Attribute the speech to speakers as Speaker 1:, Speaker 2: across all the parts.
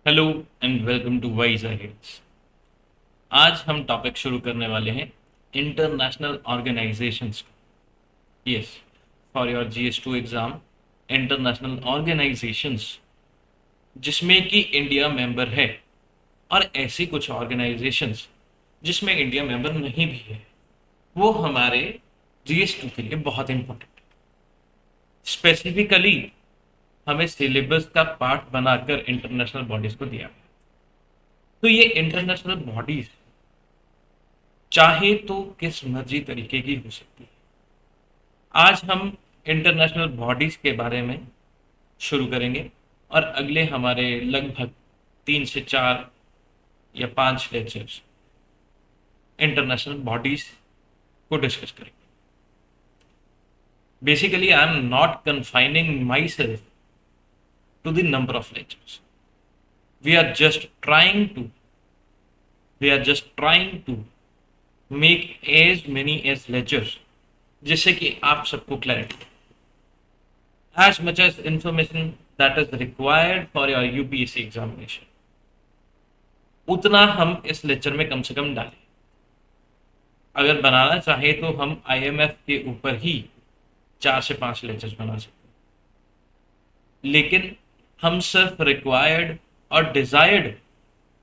Speaker 1: Hello and welcome to Wise IAS. आज हम topic शुरू करने वाले हैं इंटरनेशनल ऑर्गेनाइजेशंस का। Yes, for your GS two exam, international organisations जिसमें कि इंडिया मेंबर है और ऐसी कुछ ऑर्गेनाइजेशंस जिसमें इंडिया मेंबर नहीं भी है, वो हमारे जीएस2 के लिए बहुत इंपॉर्टेंट है। स्पेसिफिकली हमें सिलेबस का पार्ट बनाकर इंटरनेशनल बॉडीज को दिया गया। तो ये इंटरनेशनल बॉडीज चाहे तो किस मर्जी तरीके की हो सकती है। आज हम इंटरनेशनल बॉडीज के बारे में शुरू करेंगे और अगले हमारे लगभग 3 से 4 या 5 लेक्चर्स इंटरनेशनल बॉडीज को डिस्कस करेंगे। Basically I am not confining myself to the number of lectures. We are just trying to we are just trying to make as many as lectures जिससे कि आप सबको clarity, as much as information that is required for your UPSC examination, उतना हम इस lecture में कम से कम डालें। अगर बनाना चाहे तो हम आईएमएफ के ऊपर ही 4 से 5 लेक्चर्स बना सकते हैं, लेकिन हम सिर्फ रिक्वायर्ड और डिजायर्ड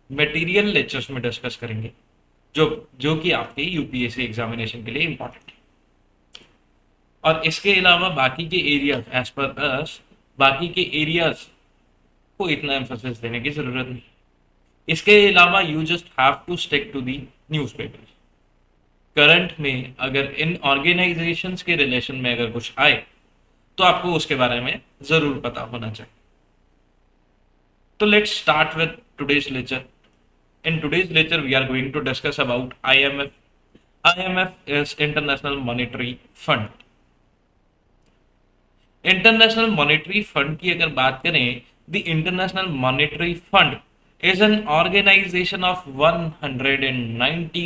Speaker 1: मटेरियल लेक्चर्स में डिस्कस करेंगे जो जो कि आपके यूपीएससी एग्जामिनेशन के लिए इंपॉर्टेंट है। और इसके अलावा बाकी के एरियाज, एज पर अस, बाकी के एरियाज को इतना एम्फोसिस देने की जरूरत नहीं। इसके अलावा you just have to stick to the newspapers. Current में अगर इन ऑर्गेनाइजेशंस के रिलेशन में अगर कुछ आए तो आपको उसके बारे में जरूर पता होना चाहिए। तो let's start with today's lecture. In today's lecture, we are going to discuss about IMF. IMF is International Monetary Fund. International monetary fund की अगर बात करें, the international monetary fund is an organization of 190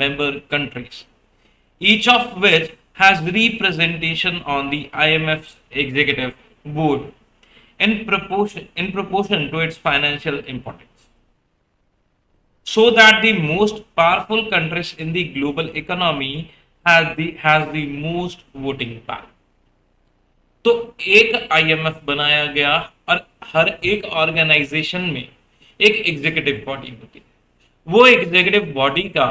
Speaker 1: member countries, each of which has representation on the IMF's executive board in proportion to its financial importance, so that the most powerful countries in the global economy has the most voting power. तो एक IMF बनाया गया और हर एक organisation में एक executive body होती है। वो एग्जीक्यूटिव बॉडी का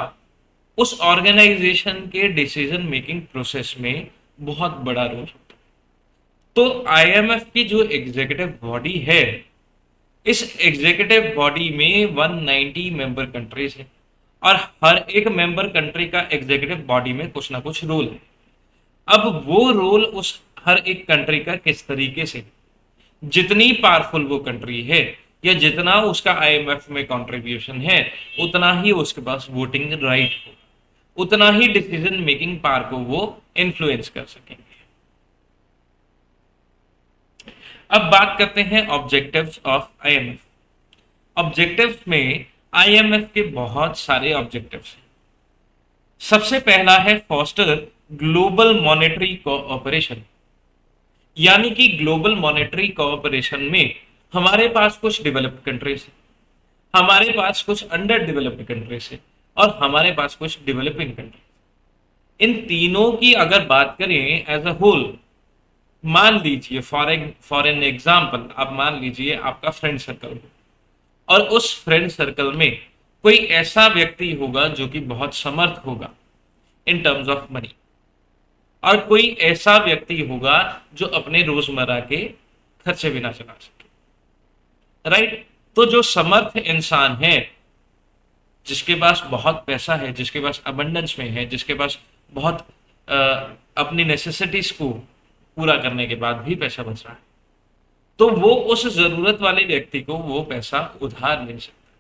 Speaker 1: उस ऑर्गेनाइजेशन के डिसीजन मेकिंग प्रोसेस में बहुत बड़ा रोल होता है। तो आईएमएफ की जो एग्जीक्यूटिव बॉडी है, इस एग्जीक्यूटिव बॉडी में 190 मेंबर कंट्रीज है और हर एक मेंबर कंट्री का एग्जीक्यूटिव बॉडी में कुछ ना कुछ रोल है। अब वो रोल उस हर एक कंट्री का किस तरीके से, जितनी पावरफुल वो कंट्री है या जितना उसका आईएमएफ में कंट्रीब्यूशन है, उतना ही उसके पास वोटिंग राइट हो, उतना ही डिसीजन मेकिंग पावर को वो इन्फ्लुएंस कर सकेंगे। अब बात करते हैं ऑब्जेक्टिव्स ऑफ आईएमएफ। ऑब्जेक्टिव्स में आईएमएफ के बहुत सारे ऑब्जेक्टिव्स हैं। सबसे पहला है फॉस्टर ग्लोबल मॉनेटरी कोऑपरेशन, यानी कि ग्लोबल मॉनेटरी कोऑपरेशन में हमारे पास कुछ डेवलप्ड कंट्रीज है, हमारे पास कुछ अंडर डेवलप्ड कंट्रीज है और हमारे पास कुछ डेवलपिंग कंट्रीज। इन तीनों की अगर बात करें एज अ होल, मान लीजिए फॉर एन एग्जाम्पल, आप मान लीजिए आपका फ्रेंड सर्कल हो और उस फ्रेंड सर्कल में कोई ऐसा व्यक्ति होगा जो कि बहुत समर्थ होगा इन टर्म्स ऑफ मनी, और कोई ऐसा व्यक्ति होगा जो अपने रोजमर्रा के खर्चे भी ना चला सके। राइट? तो जो समर्थ इंसान है, जिसके पास बहुत पैसा है, जिसके पास अबंडेंस में है, जिसके पास बहुत अपनी नेसेसिटीज को पूरा करने के बाद भी पैसा बच रहा है, तो वो उस जरूरत वाले व्यक्ति को वो पैसा उधार ले सकता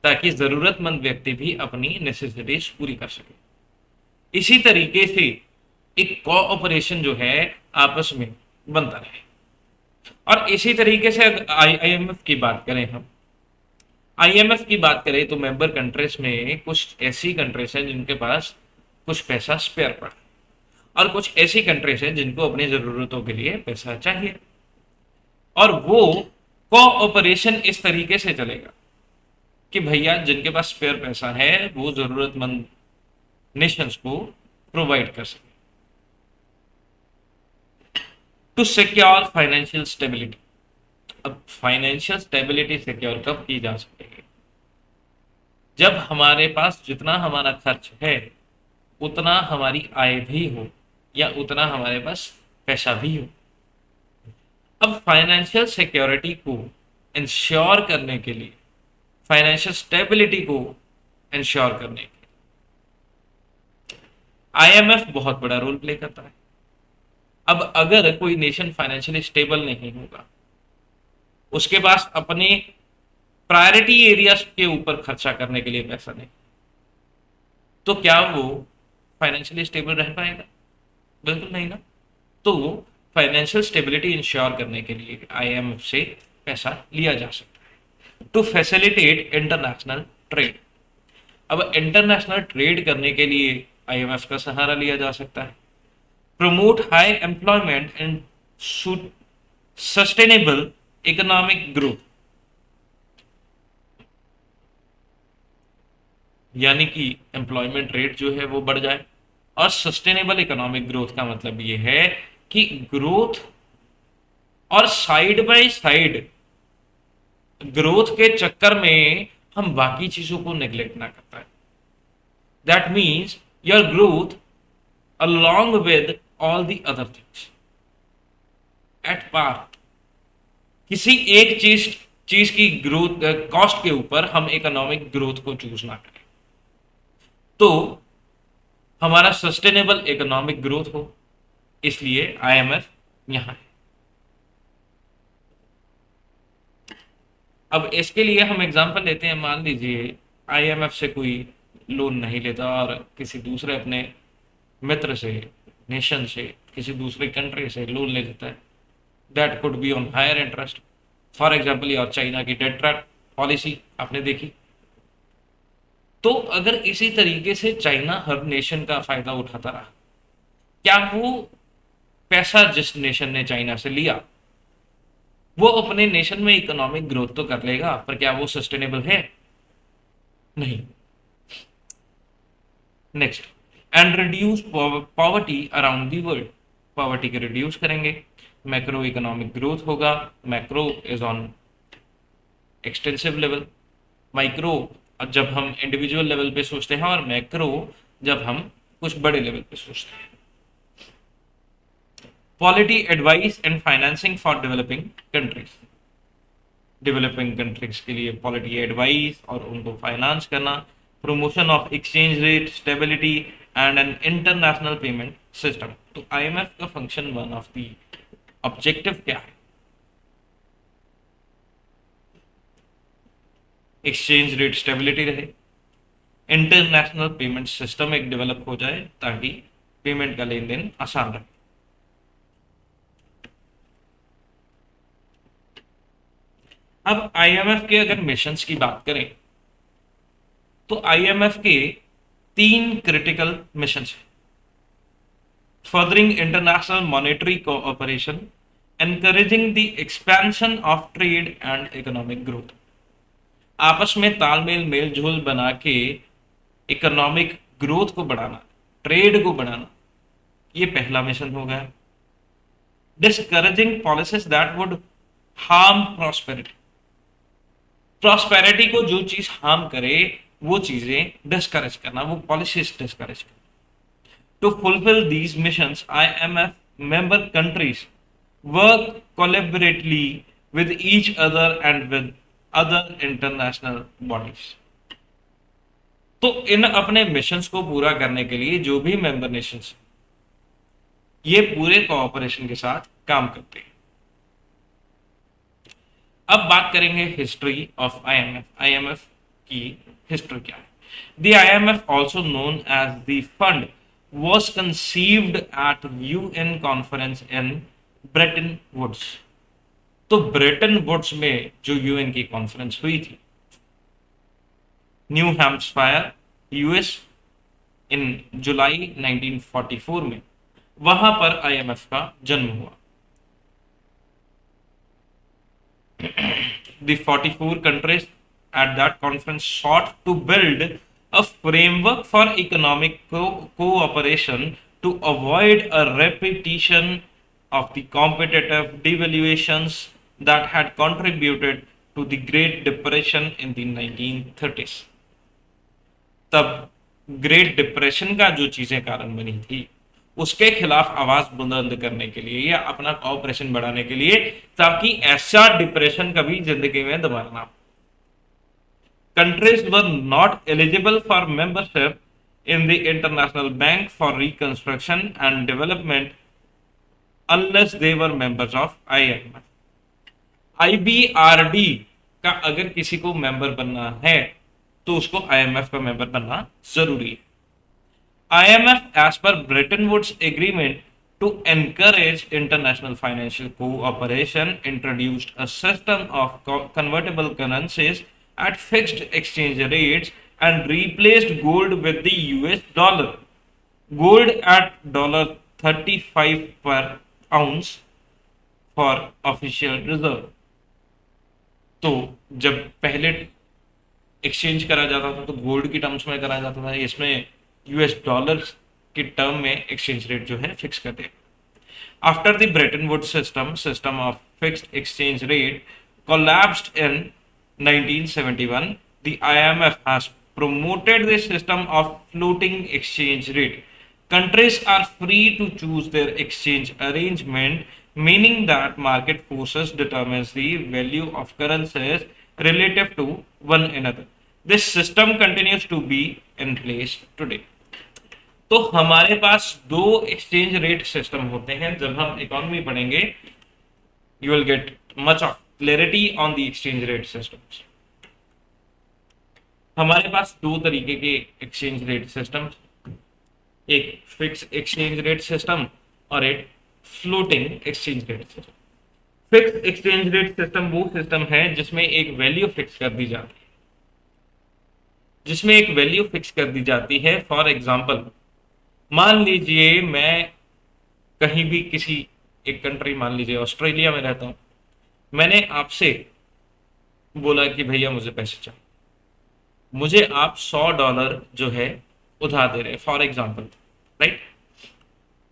Speaker 1: है ताकि जरूरतमंद व्यक्ति भी अपनी नेसेसिटीज पूरी कर सके। इसी तरीके से एक कोऑपरेशन जो है आपस में बनता रहे। और इसी तरीके से आईएमएफ की बात करें, हम आईएमएफ की बात करें तो मेंबर कंट्रीज में कुछ ऐसी कंट्रीज हैं जिनके पास कुछ पैसा स्पेयर पड़ा और कुछ ऐसी कंट्रीज हैं जिनको अपनी जरूरतों के लिए पैसा चाहिए, और वो कोऑपरेशन इस तरीके से चलेगा कि भैया जिनके पास स्पेयर पैसा है वो जरूरतमंद नेशंस को प्रोवाइड कर सके। To secure financial stability. अब फाइनेंशियल स्टेबिलिटी सिक्योर कब की जा सकती है? जब हमारे पास जितना हमारा खर्च है उतना हमारी आय भी हो, या उतना हमारे पास पैसा भी हो। अब फाइनेंशियल सिक्योरिटी को इंश्योर करने के लिए, फाइनेंशियल स्टेबिलिटी को इंश्योर करने के लिए आईएमएफ बहुत बड़ा रोल प्ले करता है। अब अगर कोई नेशन फाइनेंशियली स्टेबल नहीं होगा, उसके पास अपने प्रायोरिटी एरियाज के ऊपर खर्चा करने के लिए पैसा नहीं, तो क्या वो फाइनेंशियली स्टेबल रह पाएगा? बिल्कुल नहीं ना। तो फाइनेंशियल स्टेबिलिटी इंश्योर करने के लिए आईएमएफ से पैसा लिया जा सकता है। To facilitate international trade. अब इंटरनेशनल ट्रेड करने के लिए आईएमएफ का सहारा लिया जा सकता है। Promote high employment and sustainable economic growth, यानी कि एम्प्लॉयमेंट रेट जो है वो बढ़ जाए। और सस्टेनेबल इकोनॉमिक ग्रोथ का मतलब ये है कि ग्रोथ और साइड बाय साइड ग्रोथ के चक्कर में हम बाकी चीजों को नेग्लेक्ट ना करता है। That means your growth along with all the other things at par। किसी एक चीज की ग्रोथ कॉस्ट के ऊपर हम इकोनॉमिक ग्रोथ को चूज ना करें, तो हमारा सस्टेनेबल इकोनॉमिक ग्रोथ हो। इसलिए आईएमएफ यहां है। अब इसके लिए हम एग्जांपल लेते हैं। मान लीजिए आईएमएफ से कोई लोन नहीं लेता और किसी दूसरे अपने मित्र से, नेशन से, किसी दूसरे कंट्री से लोन ले लेता है। That could be on higher interest. For example और चाइना की डेट ट्रैप पॉलिसी आपने देखी। तो अगर इसी तरीके से चाइना हर नेशन का फायदा उठाता रहा, क्या वो पैसा जिस नेशन ने चाइना से लिया वो अपने नेशन में इकोनॉमिक ग्रोथ तो कर लेगा, पर क्या वो सस्टेनेबल है? नहीं। Next, and reduce poverty around the world. Poverty के रिड्यूस करेंगे, मैक्रो इकोनॉमिक ग्रोथ होगा। Macro is on extensive level, micro जब हम इंडिविजुअल लेवल पे सोचते हैं, और मैक्रो जब हम कुछ बड़े लेवल पे सोचते हैं। Polity advice and financing for developing countries. Developing countries के लिए पॉलिटी एडवाइस और उनको फाइनेंस करना। Promotion of exchange rate stability and an international payment system. तो आईएमएफ का function, one of the objective क्या है? एक्सचेंज रेट स्टेबिलिटी रहे, इंटरनेशनल पेमेंट सिस्टम एक डेवलप हो जाए ताकि पेमेंट का लेन देन आसान रहे। अब आईएमएफ के अगर मिशंस की बात करें तो आईएमएफ के 3 क्रिटिकल मिशंस हैं। Furthering international monetary cooperation, encouraging the expansion of trade and economic growth. आपस में तालमेल मेलजोल बना के इकोनॉमिक ग्रोथ को बढ़ाना, ट्रेड को बढ़ाना, ये पहला मिशन हो गया। Discouraging policies that would harm prosperity. Prosperity को जो चीज हार्म करे वो चीजें डिस्करेज करना, वो पॉलिसीज डिस्करेज करना। To fulfil these missions IMF member countries work collaboratively with each other and with other international bodies. तो इन अपने मिशंस को पूरा करने के लिए जो भी मेंबर नेशंस ये पूरे कोऑपरेशन के साथ काम करते हैं। अब बात करेंगे हिस्ट्री ऑफ आईएमएफ। आईएमएफ की हिस्ट्री क्या है? The IMF also known as the fund was conceived at UN conference in Bretton Woods. तो ब्रेटन वुड्स में जो यूएन की कॉन्फ्रेंस हुई थी New Hampshire US in July 1944 में, वहां पर आईएमएफ का जन्म हुआ। The 44 countries at that conference sought to build a framework for economic cooperation to avoid a repetition of the competitive devaluations that had contributed to the Great Depression in the 1930s. तब great depression का जो चीजें कारण बनी थी उसके खिलाफ आवाज बुलंद करने के लिए या अपना कॉपरेशन बढ़ाने के लिए, ताकि ऐसा डिप्रेशन कभी जिंदगी में दोबारा ना हो। Countries were not eligible for membership in the International Bank for Reconstruction and Development unless they were members of IMF. IBRD का अगर किसी को मेंबर बनना है तो उसको IMF का मेंबर बनना जरूरी है। IMF, as per Bretton Woods Agreement to encourage international financial cooperation, introduced a system of convertible currencies at fixed exchange rates and replaced gold with the US dollar. Gold at $35 per ounce for official reserve. तो जब पहले exchange करा जाता था तो gold की terms में करा जाता था, इसमें यूएस डॉलर की टर्म में एक्सचेंज रेट जो है फिक्स कर दिया। After the Bretton Woods system of fixed exchange rate collapsed in 1971, the IMF has promoted the system of floating exchange rate. Countries are free to choose their exchange arrangement, meaning that market forces determines the value of currencies relative to one another. This system continues to be in place today. तो हमारे पास दो exchange rate system होते हैं। जब हम economy पढ़ेंगे you will get much of clarity on the exchange rate systems. हमारे पास दो तरीके के एक्सचेंज रेट सिस्टम, एक फिक्स एक्सचेंज रेट सिस्टम और एक floating exchange rate system. Fix exchange rate system वो सिस्टम है जिसमें एक वैल्यू फिक्स कर दी जाती है, फॉर एग्जाम्पल मान लीजिए मैं कहीं भी किसी एक कंट्री, मान लीजिए ऑस्ट्रेलिया में रहता हूं, मैंने आपसे बोला कि भैया मुझे पैसे चाहिए, मुझे आप $100 जो है उधार दे रहे हैं फॉर एग्जाम्पल, राइट।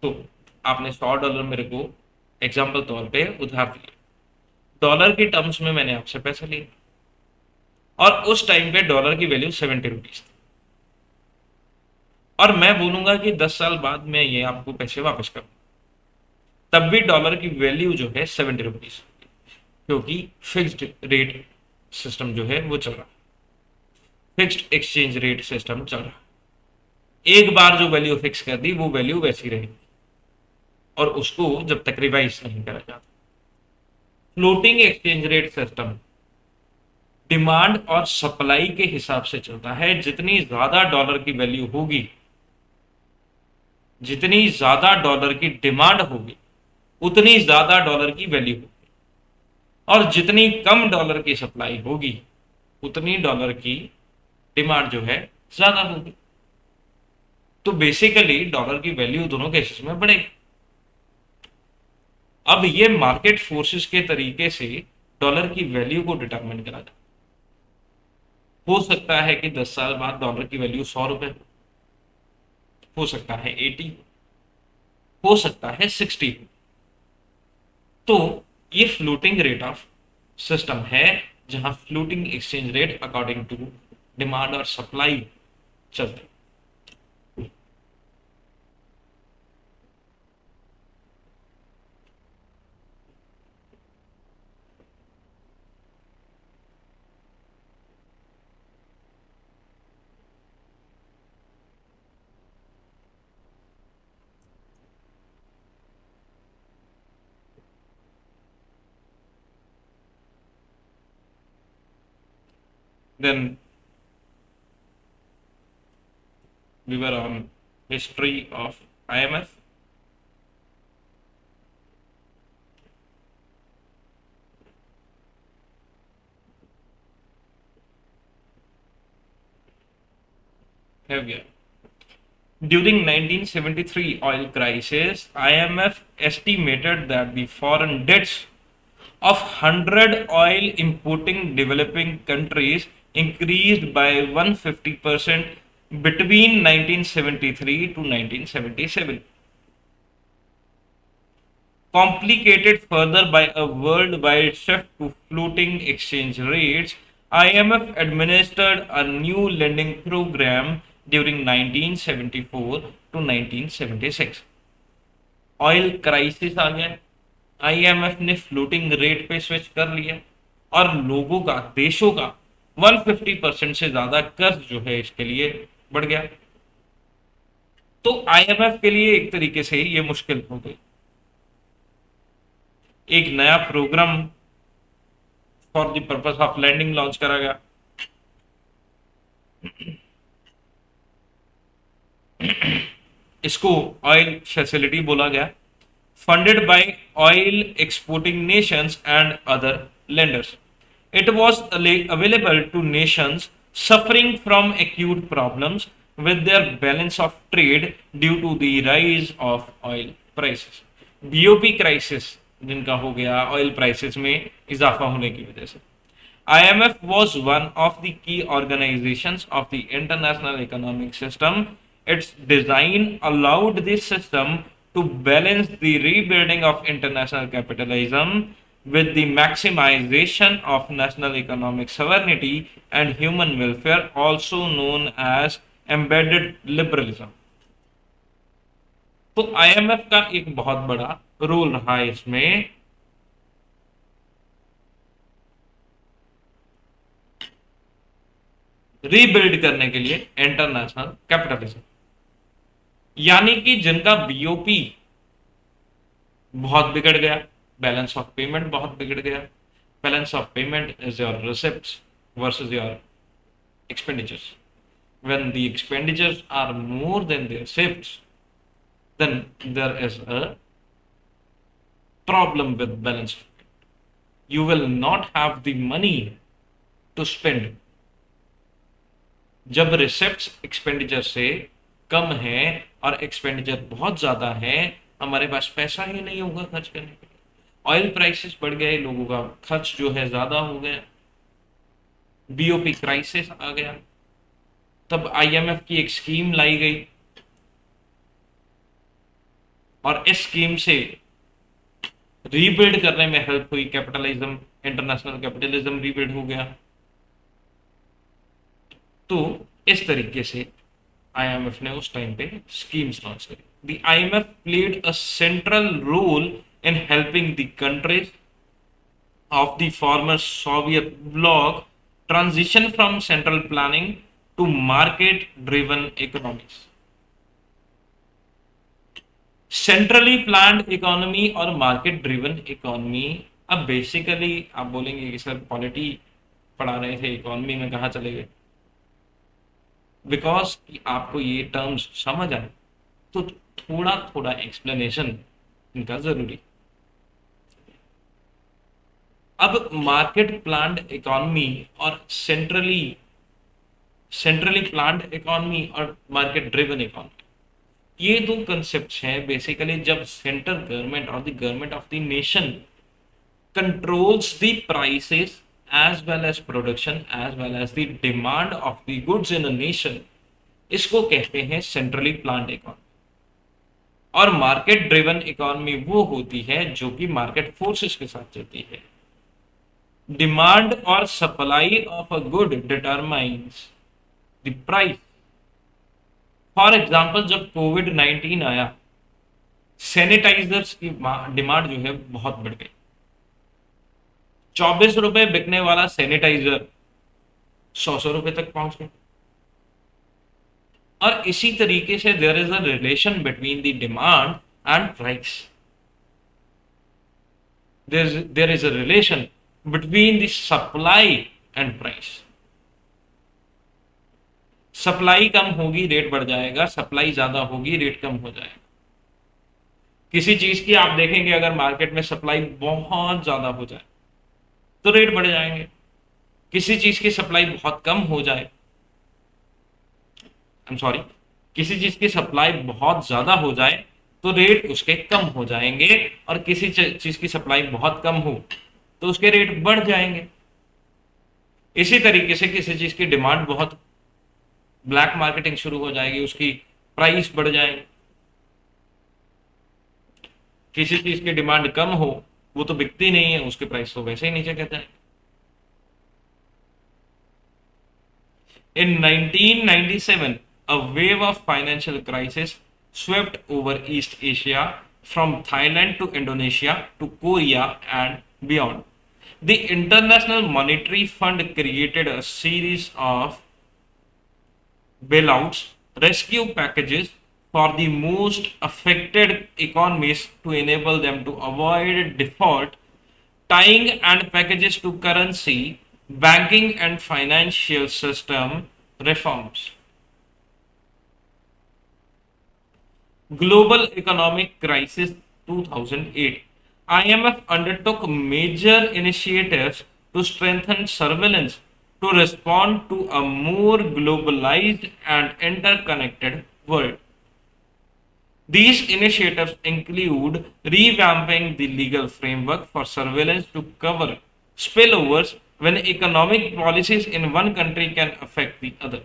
Speaker 1: तो आपने $100 मेरे को एग्जाम्पल तौर पे उधार दिए, डॉलर की टर्म्स में मैंने आपसे पैसे लिए और उस टाइम पे डॉलर की वैल्यू 70 रुपीज थी, और मैं बोलूंगा कि 10 साल बाद मैं ये आपको पैसे वापस करूँ, तब भी डॉलर की वैल्यू जो है 70 रुपीज, क्योंकि फिक्स्ड रेट सिस्टम जो है वो चल रहा है, फिक्स्ड एक्सचेंज रेट सिस्टम चल रहा है। एक बार जो वैल्यू फिक्स कर दी वो वैल्यू वैसी रहेगी और उसको जब तक रिवाइज नहीं करा जाता। Floating exchange rate system demand और सप्लाई के हिसाब से चलता है। जितनी ज्यादा डॉलर की वैल्यू होगी, जितनी ज्यादा डॉलर की डिमांड होगी, उतनी ज्यादा डॉलर की वैल्यू होगी, और जितनी कम डॉलर की सप्लाई होगी उतनी डॉलर की डिमांड जो है ज्यादा होगी। तो बेसिकली डॉलर की वैल्यू दोनों केसेस में बढ़ेगी। अब ये मार्केट फोर्सेस के तरीके से डॉलर की वैल्यू को डिटरमाइन करा जाए। हो सकता है कि 10 साल बाद डॉलर की वैल्यू ₹100 हो सकता है 80, हो सकता है 60। तो ये फ्लोटिंग रेट ऑफ सिस्टम है जहां floating exchange rate according to demand और सप्लाई चलते। Then we were on history of IMF. Have you? During 1973 oil crisis, IMF estimated that the foreign debts of 100 oil importing developing countries increased by 150% between 1973 to 1977. Complicated further by a worldwide shift to floating exchange rates, IMF administered a new lending program during 1974 to 1976. Oil crisis आ गया, IMF ने floating rate पे switch कर लिया और लोगों का, देशों का 150% से ज्यादा कर्ज जो है इसके लिए बढ़ गया। तो आईएमएफ के लिए एक तरीके से ये मुश्किल हो गई। एक नया program for the purpose of lending launch करा गया। इसको ऑयल फैसिलिटी बोला गया, funded by oil exporting nations and other lenders. It was available to nations suffering from acute problems with their balance of trade due to the rise of oil prices। BOP crisis जिनका हो गया oil prices में इजाफा होने की वजह से। IMF was one of the key organizations of the international economic system। Its design allowed this system to balance the rebuilding of international capitalism with the maximization of national economic sovereignty and human welfare, also known as embedded liberalism। तो IMF का एक बहुत बड़ा role रहा है इसमें। Rebuild करने के लिए इंटरनेशनल कैपिटलिज्म, यानी कि जिनका बीओपी बहुत बिगड़ गया, बैलेंस ऑफ पेमेंट बहुत बिगड़ गया। Balance of payment is your receipts versus your expenditures. When the expenditures are more than the receipts, then there is a problem with balance of payment। You will not have the money to spend। जब receipts expenditure से कम है और expenditure बहुत ज्यादा है, हमारे पास पैसा ही नहीं होगा खर्च करने के लिए। ऑयल प्राइसेस बढ़ गए, लोगों का खर्च जो है ज्यादा हो गया, बीओपी क्राइसिस आ गया। तब आईएमएफ की एक स्कीम लाई गई और इस स्कीम से रीबिल्ड करने में हेल्प हुई, कैपिटलिज्म, इंटरनेशनल कैपिटलिज्म रीबिल्ड हो गया। तो इस तरीके से आईएमएफ ने उस टाइम पे स्कीम्स लॉन्च करी। The IMF played a central role in helping the countries of the former Soviet bloc transition from central planning to market driven economies। Centrally planned economy और मार्केट ड्रिवन इकोनॉमी, अब basically आप बोलेंगे कि sir polity पढ़ा रहे थे, economy में कहाँ चले गए? बिकॉज आपको ये टर्म्स समझ आए तो थोड़ा थोड़ा एक्सप्लेनेशन इनका जरूरी। अब मार्केट प्लान्ड इकोनॉमी और सेंट्रली प्लान्ड इकोनॉमी और मार्केट ड्रिवन इकोनॉमी, ये दो कंसेप्ट हैं बेसिकली। जब सेंट्रल गवर्नमेंट और the government of the nation controls the prices as well as production as well as the demand of the goods in a nation, इसको कहते हैं centrally planned economy. और market driven economy वो होती है जो कि मार्केट फोर्सेस के साथ चलती है। डिमांड और supply of a good determines the price. For example, जब कोविड-19 आया, सैनिटाइजर्स की डिमांड जो है बहुत बढ़ गई। 24 रुपए बिकने वाला सैनिटाइजर 100 रुपए तक पहुंच गया। और इसी तरीके से there is a relation between the demand and price. There is a relation between the supply and price. Supply कम होगी रेट बढ़ जाएगा, सप्लाई ज्यादा होगी रेट कम हो जाएगा। किसी चीज की आप देखेंगे अगर मार्केट में सप्लाई बहुत ज्यादा हो जाए तो रेट बढ़ जाएंगे, किसी चीज की सप्लाई बहुत कम हो जाए, किसी चीज की सप्लाई बहुत ज्यादा हो जाए तो रेट उसके कम हो जाएंगे, और किसी चीज की सप्लाई बहुत कम हो तो उसके रेट बढ़ जाएंगे। इसी तरीके से किसी चीज की डिमांड बहुत, ब्लैक मार्केटिंग शुरू हो जाएगी, उसकी प्राइस बढ़ जाएगी। किसी चीज की डिमांड कम हो, वो तो बिकती नहीं है, उसके प्राइस तो वैसे ही नीचे कहते हैं। In 1997, a wave of financial crisis swept over East Asia from Thailand to Indonesia to Korea and beyond. The International Monetary Fund created a series of bailouts, rescue packages for the most affected economies to enable them to avoid default, tying and packages to currency, banking and financial system reforms. Global Economic Crisis 2008. IMF undertook major initiatives to strengthen surveillance to respond to a more globalized and interconnected world. These initiatives include revamping the legal framework for surveillance to cover spillovers when economic policies in one country can affect the other,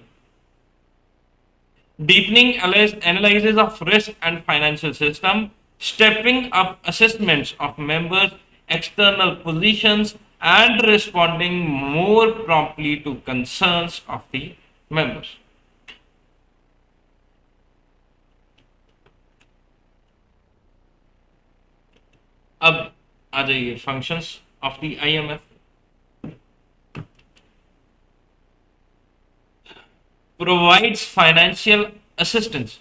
Speaker 1: deepening analysis of risk and financial system, stepping up assessments of members' external positions, and responding more promptly to concerns of the members. अब आ जाइए functions of the IMF. Provides financial assistance.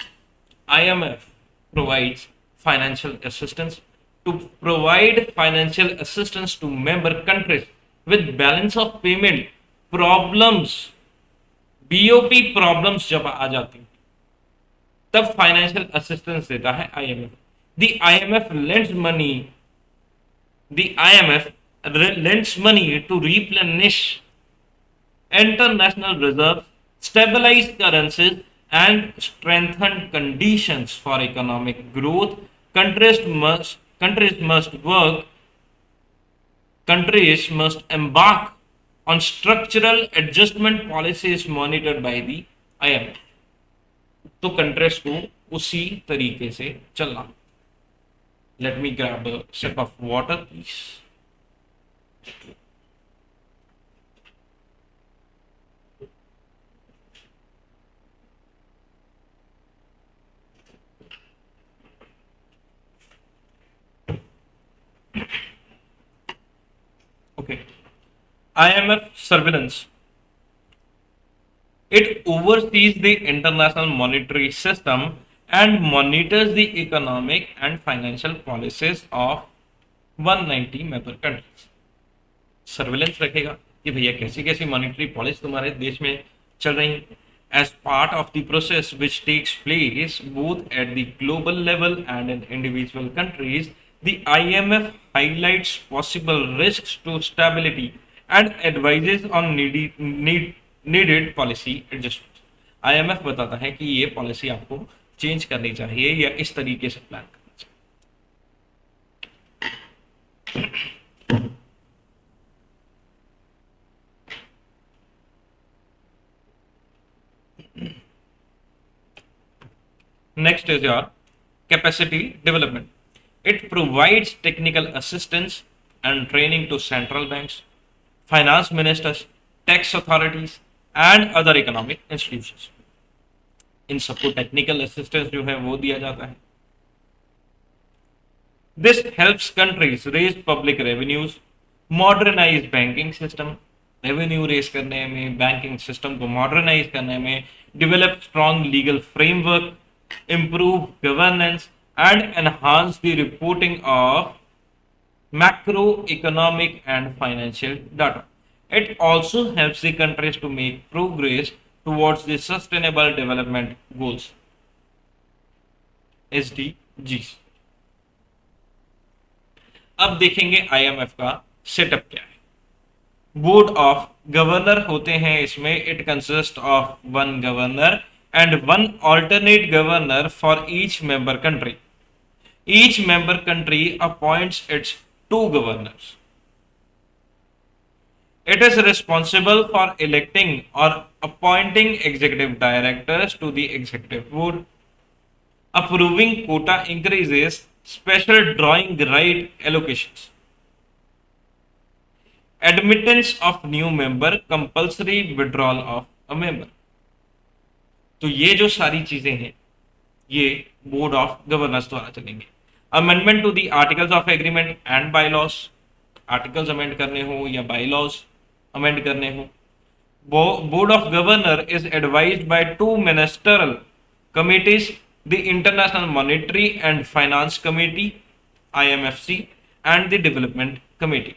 Speaker 1: IMF provides financial assistance to provide financial assistance to member countries with balance of payment problems, BOP problems जब आ जाती हैं, तब financial assistance देता है IMF. The IMF lends money The IMF lends money to replenish international reserves, stabilize currencies, and strengthen conditions for economic growth. Countries must work. Countries must embark on structural adjustment policies monitored by the IMF. तो countries को उसी तरीके से चलना। Let me grab a sip of water, please. Okay. IMF surveillance. It oversees the international monetary system and monitors the economic and financial policies of 190 member countries. Surveillance रखेगा कि भैया कैसी कैसी मॉनेटरी पॉलिसी तुम्हारे देश में चल रही है, as part of the process which takes place both at the global level and in individual countries. The IMF highlights possible risks to stability and advises on needed policy adjustments. IMF बताता है कि ये policy आपको change करनी चाहिए या इस तरीके से प्लान करना चाहिए। Next is your capacity development. It provides technical assistance and training to central banks, finance ministers, tax authorities, and other economic institutions. इन सबको टेक्निकल असिस्टेंस जो है वो दिया जाता है। This helps countries raise public revenues, modernize banking system, revenue raise करने में, banking system को मॉडर्नाइज करने में, develop strong legal framework, improve governance, and enhance the reporting of macroeconomic and financial data. It also helps the countries to make progress towards the sustainable development goals, SDGs. अब देखेंगे IMF का setup क्या है। Board of governor होते हैं इसमें। It consist of one governor and one alternate governor for each member country. Each member country appoints its two governors. It is responsible for electing or appointing executive directors to the executive board, approving quota increases, special drawing right allocations, admittance of new member, compulsory withdrawal of a member. तो ये जो सारी चीजें हैं ये board of governors द्वारा चलेंगे। Amendment to the articles of agreement and bylaws, articles amend करने हो या बाई लॉस अमेंड करने हो। Board of governor is advised by two ministerial committees, the international monetary and finance committee IMFC and the development committee.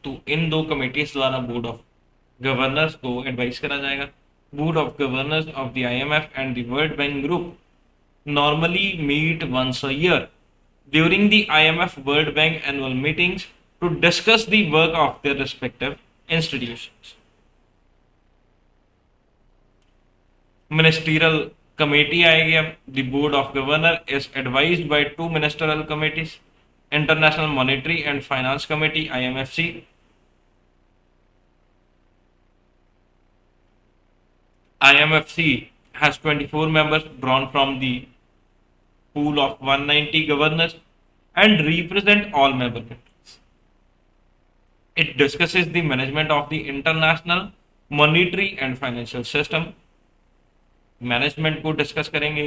Speaker 1: तो इन दो committees द्वारा board of governors को एडवाइस करा जाएगा। Board of governors of the IMF and the World Bank group normally meet once a year during the IMF World Bank annual meetings to discuss the work of their respective institutions. Ministerial committee आएगी अब। The Board of Governor is advised by two ministerial committees, International Monetary and Finance Committee IMFC, IMFC has 24 members drawn from the pool of 190 governors and represent all member countries. It discusses the management of the international monetary and financial system. Management को discuss करेंगे।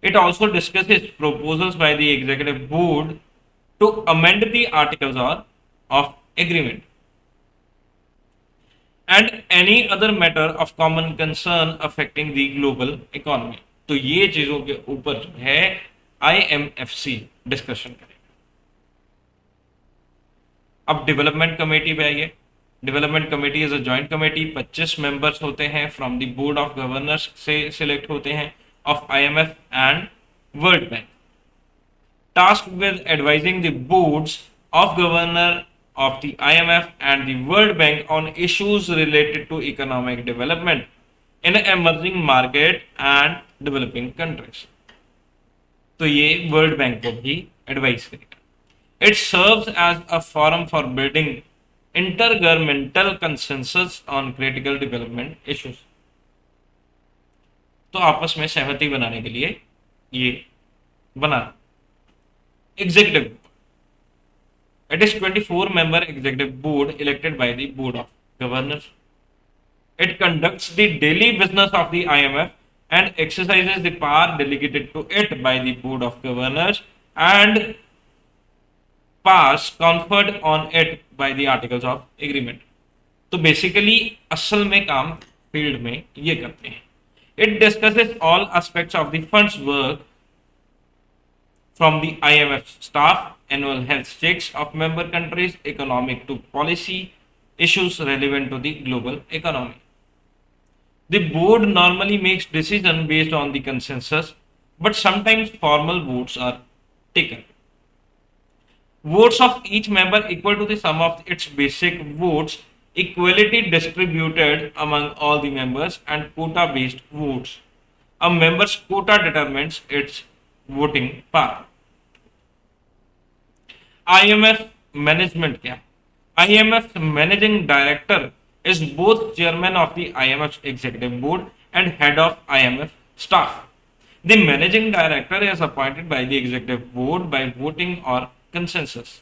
Speaker 1: It also discusses proposals by the executive board to amend the articles of agreement and any other matter of common concern affecting the global economy. तो ये चीजों के ऊपर जो है IMFC discussion करेगा। अब डेवलपमेंट कमेटी पे आइए। Development committee is a joint committee, 25 members होते हैं from the board of governors से सिलेक्ट होते हैं of IMF and world bank, task with advising the boards of governor of the IMF and the World Bank on issues related to economic development in emerging market and developing countries. तो ये world bank को भी advice करेगा। It serves as a forum for building intergovernmental consensus on critical development issues. तो आपस में सहमति बनाने के लिए ये बना। Executive, it is 24 member executive board elected by the board of governors. It conducts the daily business of the IMF and exercises the power delegated to it by the board of governors and powers conferred on it by the articles of agreement. तो basically असल में काम field में ये करते हैं। It discusses all aspects of the fund's work from the IMF staff, annual health checks of member countries, economic to policy issues relevant to the global economy. The board normally makes decisions based on the consensus, but sometimes formal votes are taken. Votes of each member equal to the sum of its basic votes, equality distributed among all the members, and quota based votes. A member's quota determines its voting power. IMF management क्या है? IMF managing director is both chairman of the IMF executive board and head of IMF staff. The managing director is appointed by the executive board by voting और consensus.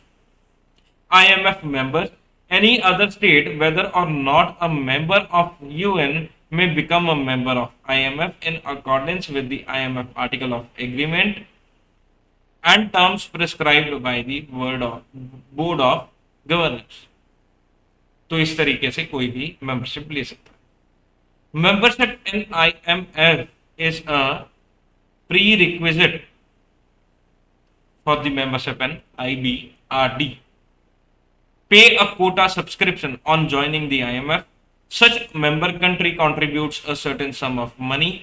Speaker 1: IMF members, any other state, whether or not a member of UN, may become a member of IMF in accordance with the IMF article of agreement and terms prescribed by the board of governors. तो इस तरीके से कोई भी membership ले सकता है। Membership in IMF is a pre requisite for the membership in IBRD. Pay a quota subscription on joining the IMF. Such member country contributes a certain sum of money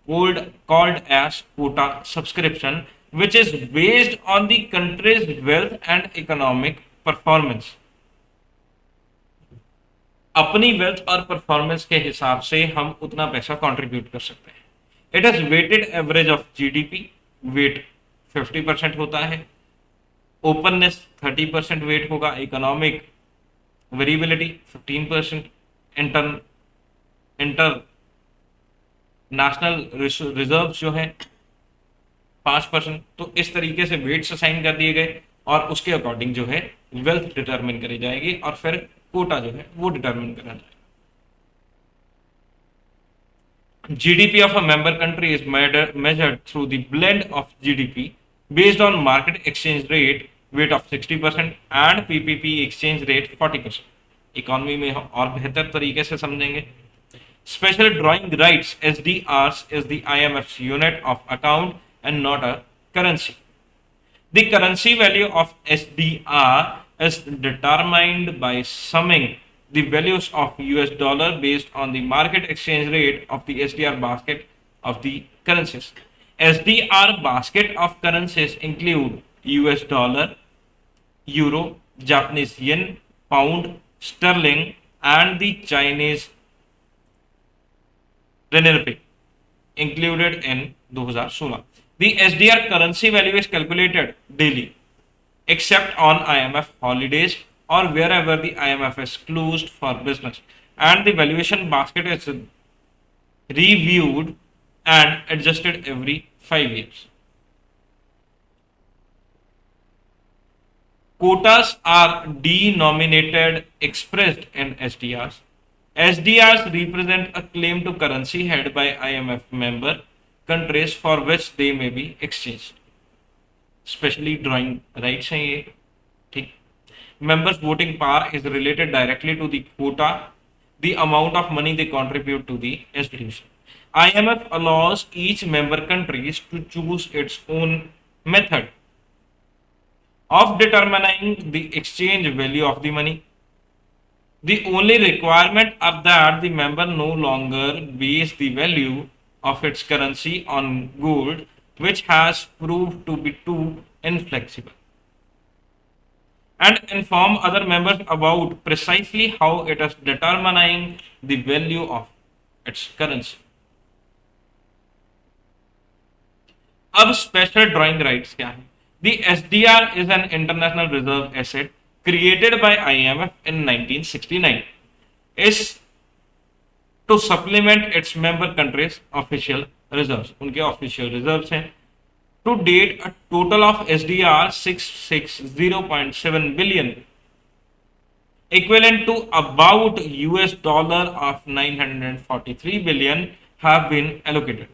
Speaker 1: called as quota subscription, which is based on the country's wealth and economic performance. अपनी wealth और performance के हिसाब से हम उतना पैसा contribute कर सकते हैं। It is weighted average of GDP, weight 50% होता है, ओपननेस 30% वेट होगा, economic variability 15%, inter international reserve जो है 5%। तो इस तरीके से वेट्स असाइन कर दिए गए और उसके अकॉर्डिंग जो है वेल्थ डिटरमिन करी जाएगी और फिर कोटा जो है वो डिटरमिन करा जाएगा। GDP of a member country is measured through the blend of GDP based on market exchange rate weight of 60% and PPP exchange rate 40%। Economy में हम और बेहतर तरीके से समझेंगे। Special drawing rights SDRs is the IMF's unit of account and not a currency. The currency value of SDR is determined by summing the values of US dollar based on the market exchange rate of the SDR basket of the currencies. SDR basket of currencies include US dollar, euro, Japanese yen, pound, sterling, and the Chinese renminbi included in 2016. The SDR currency value is calculated daily, except on IMF holidays or wherever the IMF is closed for business, and the valuation basket is reviewed and adjusted every 5 years. Quotas are denominated expressed in SDRs. SDRs represent a claim to currency held by IMF member countries for which they may be exchanged. Specially drawing rights हैं ये, ठीक। Members voting power is related directly to the quota, the amount of money they contribute to the institution. IMF allows each member countries to choose its own method of determining the exchange value of the money. The only requirement are that the member no longer base the value of its currency on gold, which has proved to be too inflexible, and inform other members about precisely how it is determining the value of its currency. अब special drawing rights क्या है? The SDR is an international reserve asset created by IMF in 1969. Is to supplement its member countries' official reserves. उनके official reserves हैं। To date, a total of SDR 660.7 billion, equivalent to about US dollar of 943 billion, have been allocated.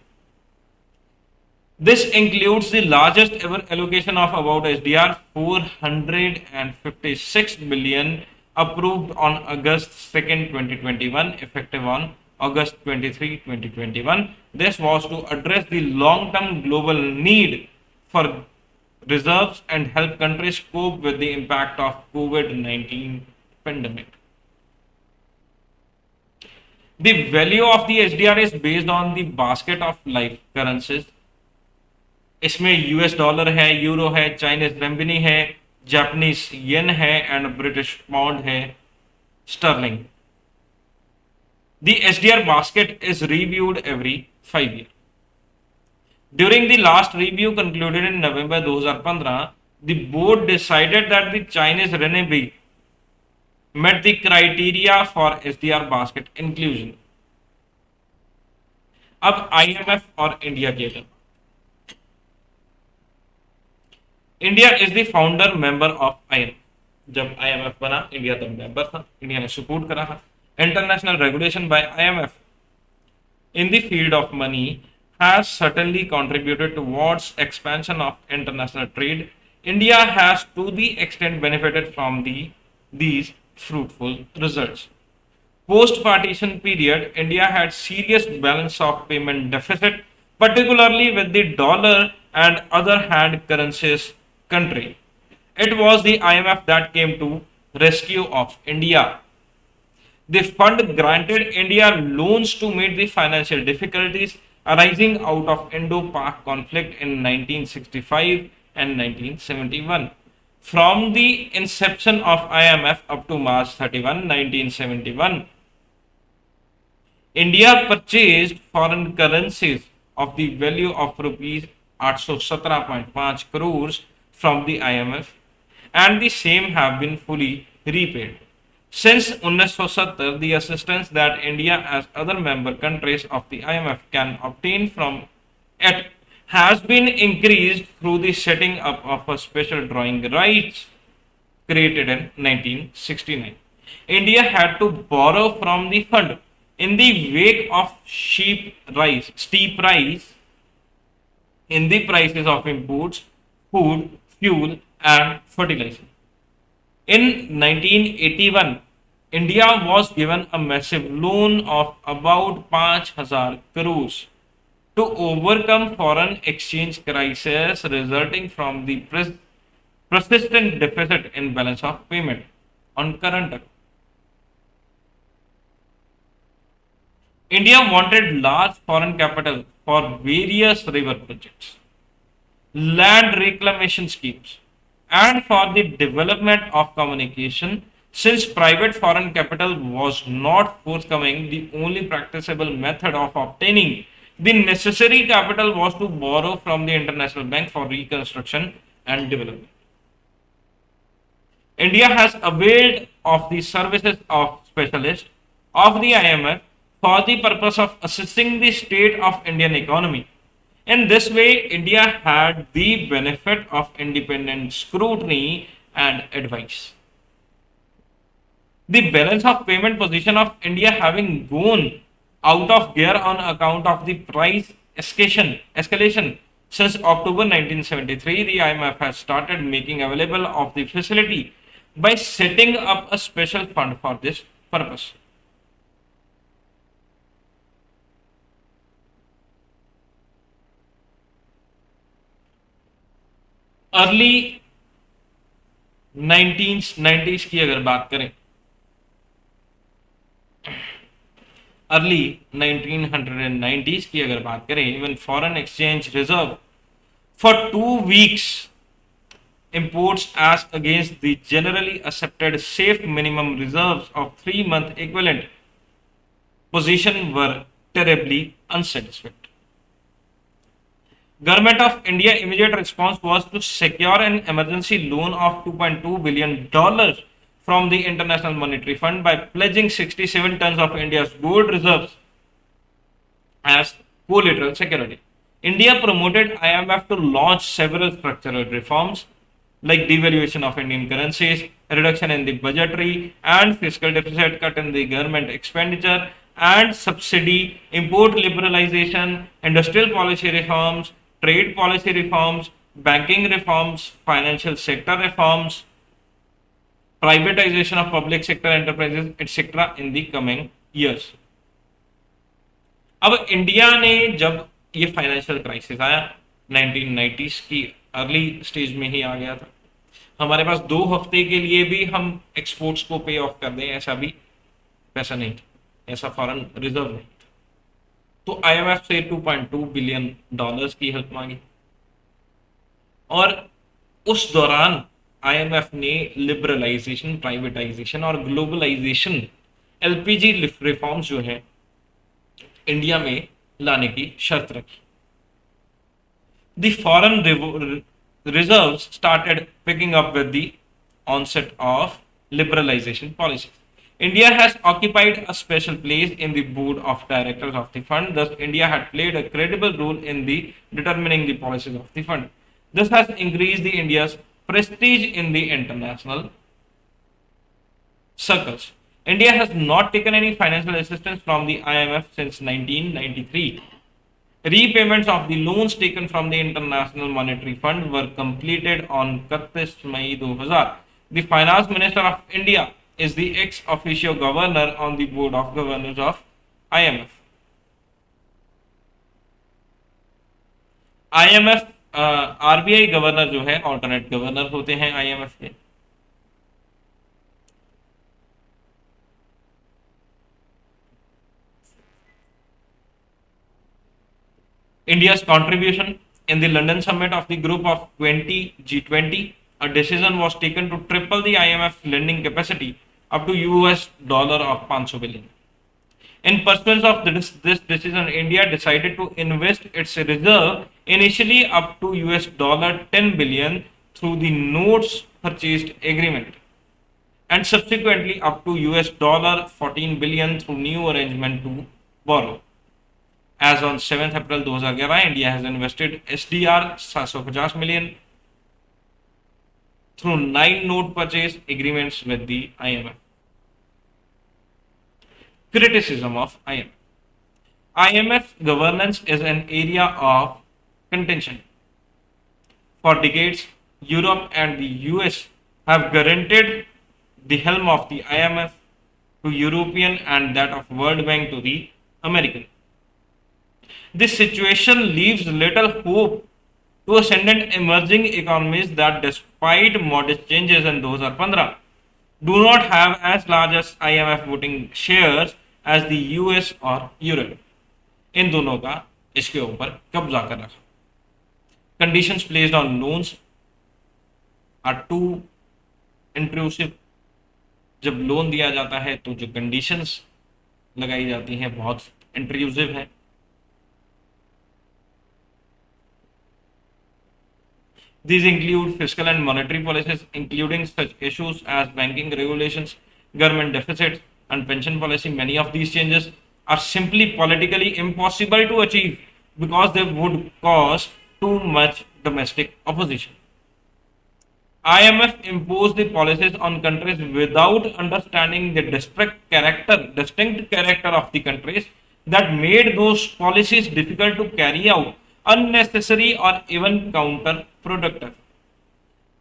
Speaker 1: This includes the largest ever allocation of about SDR 456 billion approved on August 2nd, 2021, effective on August 23, 2021. This was to address the long-term global need for reserves and help countries cope with the impact of COVID-19 pandemic. The value of the SDR is based on the basket of live currencies. इसमें US dollar है, euro है, Chinese रेमबिनी है, Japanese yen है and British pound है, Stirling. The SDR basket is reviewed every 5 years. During the last review concluded in November 2015, the board decided that the Chinese renminbi met the criteria for SDR basket inclusion. अब IMF और India की अगर India is the founder member of IMF। जब IMF बना India तब member था, India ने support करा था। International regulation bye IMF in the field of money has certainly contributed towards expansion of international trade. India has to the extent benefited from these fruitful results. Post-partition period, India had serious balance of payment deficit, particularly with the dollar and other hand currencies country. It was the IMF that came to rescue of India. The fund granted India loans to meet the financial difficulties arising out of Indo-Pak conflict in 1965 and 1971. From the inception of IMF up to March 31, 1971, India purchased foreign currencies of the value of rupees 817.5 crores from the IMF, and the same have been fully repaid. Since 1970, the assistance that India as other member countries of the IMF can obtain from it has been increased through the setting up of a special drawing rights created in 1969. India had to borrow from the fund in the wake of steep rise in the prices of imports, food, fuel, and fertilizer. In 1981, India was given a massive loan of about 5,000 crores to overcome foreign exchange crisis resulting from the persistent deficit in balance of payment on current account. India wanted large foreign capital for various river projects, land reclamation schemes, and for the development of communication. Since private foreign capital was not forthcoming, the only practicable method of obtaining the necessary capital was to borrow from the International Bank for reconstruction and development. India has availed of the services of specialists of the IMF for the purpose of assessing the state of Indian economy. In this way, India had the benefit of independent scrutiny and advice. The balance of payment position of India having gone out of gear on account of the price escalation since October 1973, the IMF has started making available of the facility by setting up a special fund for this purpose. Early 1990s की अगर बात करें, early 1990s की अगर बात करें, even foreign exchange reserve for 2 weeks imports as against the generally accepted safe minimum reserves of 3 month equivalent position were terribly unsatisfactory. Government of India immediate response was to secure an emergency loan of $2.2 billion from the International Monetary Fund by pledging 67 tons of India's gold reserves as collateral security. India promoted IMF to launch several structural reforms like devaluation of Indian currencies, reduction in the budgetary and fiscal deficit, cut in the government expenditure and subsidy, import liberalization, industrial policy reforms, trade policy reforms, banking reforms, financial sector reforms, privatization of public sector enterprises, etc. in the coming years. अब India ने जब ये financial crisis आया 1990s की early stage में ही आ गया था, हमारे पास 2 हफ्ते के लिए भी हम एक्सपोर्ट्स को पे ऑफ कर दें ऐसा भी पैसा नहीं था, ऐसा फॉरेन रिजर्व नहीं था। तो आईएमएफ से $2.2 बिलियन की हेल्प मांगी और उस दौरान आईएमएफ ने लिबरलाइजेशन, प्राइवेटाइजेशन और ग्लोबलाइजेशन, एलपीजी रिफॉर्म्स जो है इंडिया में लाने की शर्त रखी। The foreign reserves started picking up with the onset of liberalization policies. India has occupied a special place in the board of directors of the fund. Thus, India had played a credible role in the determining the policies of the fund. This has increased the India's prestige in the international circles. India has not taken any financial assistance from the IMF since 1993. Repayments of the loans taken from the International Monetary Fund were completed on 31 May 2000. The Finance Minister of India is the ex officio governor on the board of governors of IMF. IMF RBI governor जो है alternate governor होते हैं IMF के। India's contribution in the London summit of the group of 20 G20, a decision was taken to triple the IMF lending capacity up to $500 billion. In pursuance of this decision, India decided to invest its reserve initially up to $10 billion through the notes purchased agreement and subsequently up to US dollar 14 billion through new arrangement to borrow. As on 7th April 2011, India has invested SDR 750 million through 9 note purchase agreements with the IMF. Criticism of IMF. IMF governance is an area of contention. For decades, Europe and the US have guaranteed the helm of the IMF to European and that of World Bank to the American. This situation leaves little hope to ascendant emerging economies that, despite modest changes in 2015, do not have as large as IMF voting shares as the US और Europe. इन दोनों का इसके ऊपर कब्जा कर रखा. Conditions placed on loans are too intrusive. जब loan दिया जाता है तो जो कंडीशंस लगाई जाती हैं बहुत इंट्रूसिव है. These include fiscal and monetary policies, including such issues as banking regulations, government deficits, and pension policy. Many of these changes are simply politically impossible to achieve because they would cause too much domestic opposition. IMF imposed the policies on countries without understanding the distinct character of the countries that made those policies difficult to carry out, unnecessary, or even counterproductive.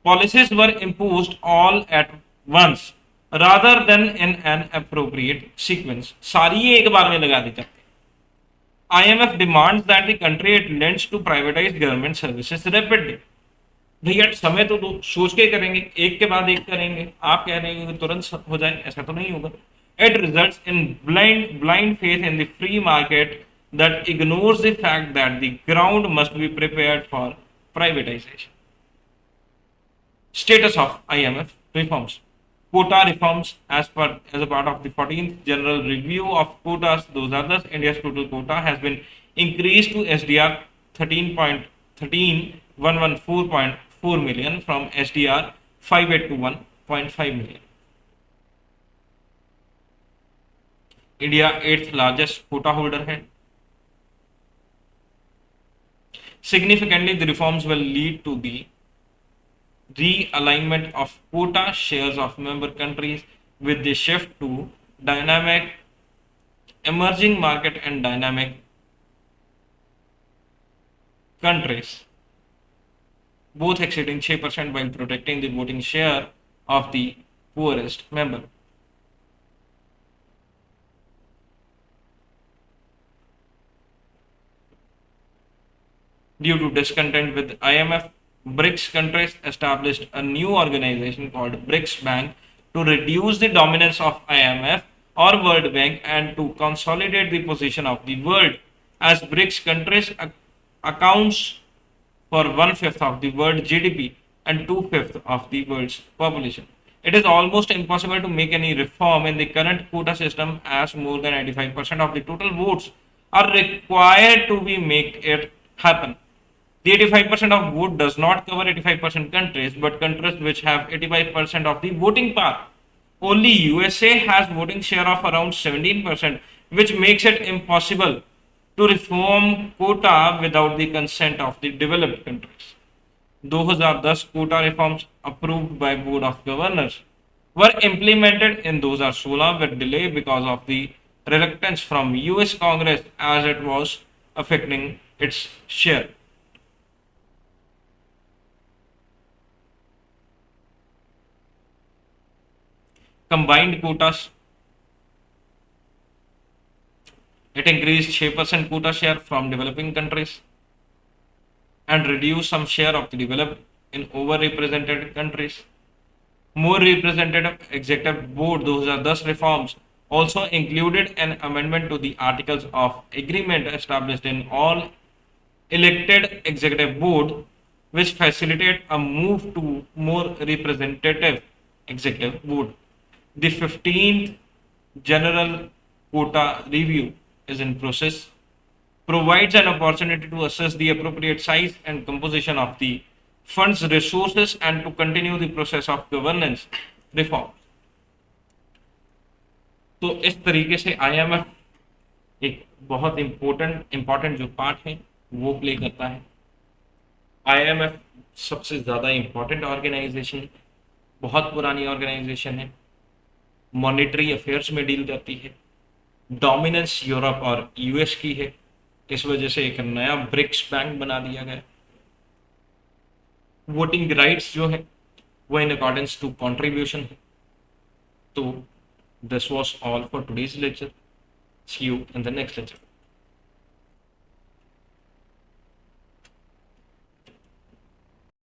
Speaker 1: Policies were imposed all at once rather than in an appropriate sequence. सारी एक बार में लगा दी जाती. IMF demands that the country it lends to privatize government services rapidly. भैया समय तो सोच के करेंगे, एक के बाद एक करेंगे. आप कह रहे हैं कि तुरंत हो जाए, ऐसा तो नहीं होगा. It results in blind faith in the free market that ignores the fact that the ground must be prepared for privatization. Status of IMF reforms. Quota reforms as a part of the 14th General Review of Quotas, those others, India's total quota has been increased to SDR 114.4 million from SDR 5821.5 million. India 8th largest quota holder है. Significantly, the reforms will lead to the realignment of quota shares of member countries with the shift to dynamic emerging market and dynamic countries, both exceeding 6% while protecting the voting share of the poorest member. Due to discontent with IMF, BRICS countries established a new organization called BRICS Bank to reduce the dominance of IMF or World Bank and to consolidate the position of the world, as BRICS countries accounts for 1/5 of the world GDP and 2/5 of the world's population. It is almost impossible to make any reform in the current quota system as more than 85% of the total votes are required to be make it happen. The 85% of vote does not cover 85% countries, but countries which have 85% of the voting power. Only USA has voting share of around 17%, which makes it impossible to reform quota without the consent of the developed countries. 2010 quota reforms approved by Board of Governors were implemented in 2016 with delay because of the reluctance from US Congress as it was affecting its share. Combined quotas, it increased 6% quota share from developing countries and reduced some share of the developed in overrepresented countries. More representative executive board 2010 reforms also included an amendment to the articles of agreement established in all elected executive board, which facilitate a move to more representative executive board. The 15th General Quota Review is in process, provides an opportunity to assess the appropriate size and composition of the fund's resources and to continue the process of governance reform. तो इस तरीके से IMF एक बहुत important जो part है वो play करता है। आईएमएफ सबसे ज़्यादा इम्पोर्टेंट ऑर्गेनाइजेशन, बहुत पुरानी ऑर्गेनाइजेशन है, मॉनेटरी अफेयर्स में डील करती है, डोमिनेंस यूरोप और यूएस की है, इस वजह से एक नया ब्रिक्स बैंक बना दिया गया। वोटिंग राइट्स जो है वो इन अकॉर्डेंस टू कंट्रीब्यूशन है। तो this was all for today's lecture. See you in the next lecture.